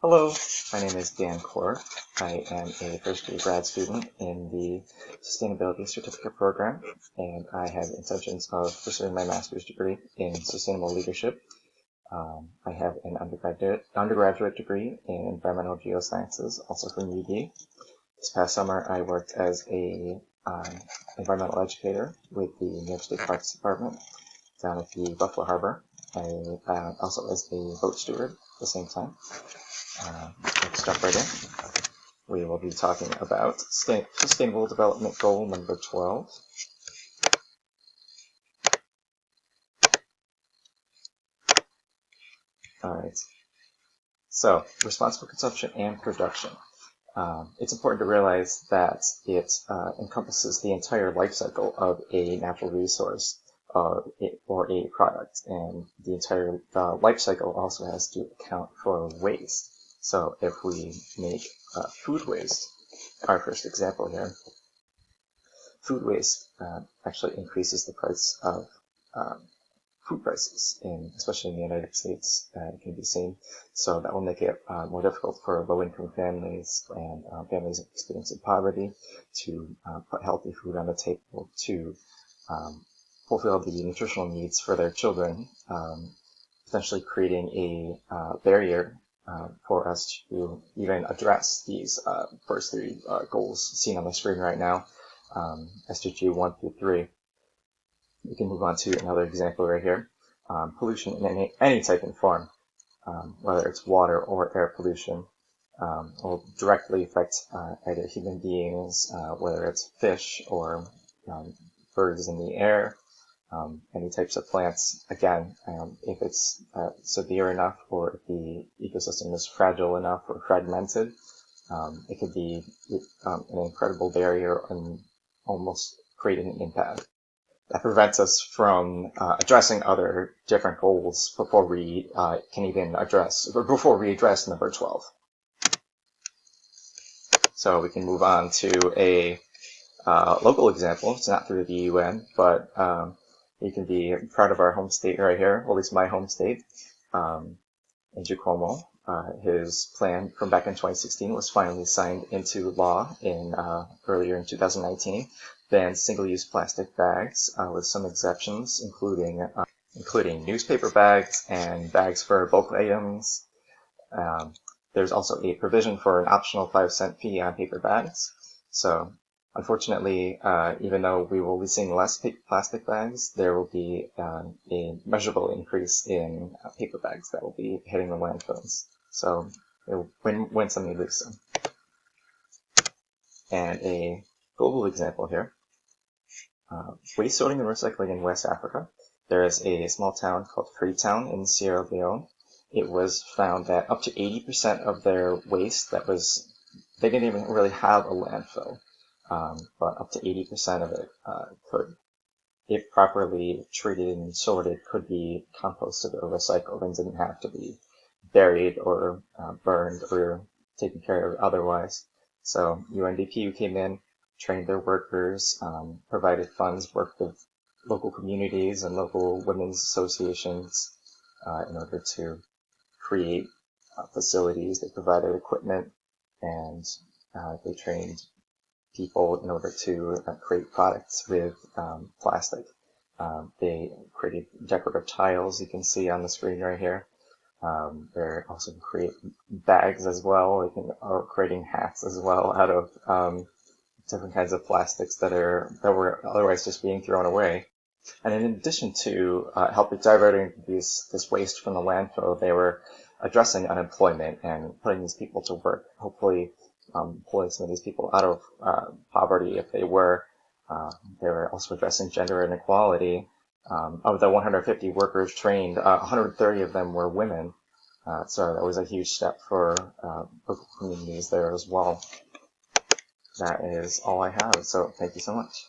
Hello, my name is Dgkorff. I am a first-year grad student in the Sustainability Certificate Program, and I have intentions of pursuing my master's degree in sustainable leadership. I have an undergraduate degree in environmental geosciences, also from UB. This past summer, I worked as a environmental educator with the New York State Parks Department down at the Buffalo Harbor. I also as a boat steward at the same time. Let's jump right in. We will be talking about Sustainable Development Goal number 12. Alright, so responsible consumption and production. It's important to realize that it encompasses the entire life cycle of a natural resource or a product, and the entire life cycle also has to account for waste. So if we make food waste our first example here, food waste actually increases the price of food prices, especially in the United States. It can be seen. So that will make it more difficult for low-income families and families experiencing poverty to put healthy food on the table, to fulfill the nutritional needs for their children, potentially creating a barrier for us to even address these first three goals seen on the screen right now, SDG 1 through 3. We can move on to another example right here. Pollution in any type and form, whether it's water or air pollution, will directly affect either human beings, whether it's fish or birds in the air, any types of plants. Again, if it's severe enough, or if the ecosystem is fragile enough or fragmented, it could be an incredible barrier and almost create an impact that prevents us from addressing other different goals before we before we address number 12. So we can move on to a local example. It's not through the UN, but you can be proud of our home state right here, or at least my home state, Dgkorff. His plan from back in 2016 was finally signed into law earlier in 2019. Bans single-use plastic bags with some exceptions, including newspaper bags and bags for bulk items. There's also a provision for an optional 5-cent fee on paper bags. So unfortunately, even though we will be seeing less plastic bags, there will be a measurable increase in paper bags that will be hitting the landfills. So win some, you lose some. And a global example here. Waste sorting and recycling in West Africa. There is a small town called Freetown in Sierra Leone. It was found that up to 80% of their waste they didn't even really have a landfill, but up to 80% of it could, if properly treated and sorted, could be composted or recycled and didn't have to be buried or burned or taken care of otherwise. So UNDP came in, trained their workers, provided funds, worked with local communities and local women's associations in order to create facilities. They provided equipment, and they trained people in order to create products with plastic. They created decorative tiles, you can see on the screen right here. They're also create bags as well. They are creating hats as well out of different kinds of plastics that were otherwise just being thrown away. And in addition to helping diverting this waste from the landfill, they were addressing unemployment and putting these people to work, hopefully pulling some of these people out of poverty if they were. They were also addressing gender inequality. Of the 150 workers trained, 130 of them were women. So that was a huge step for local communities there as well. That is all I have, so thank you so much.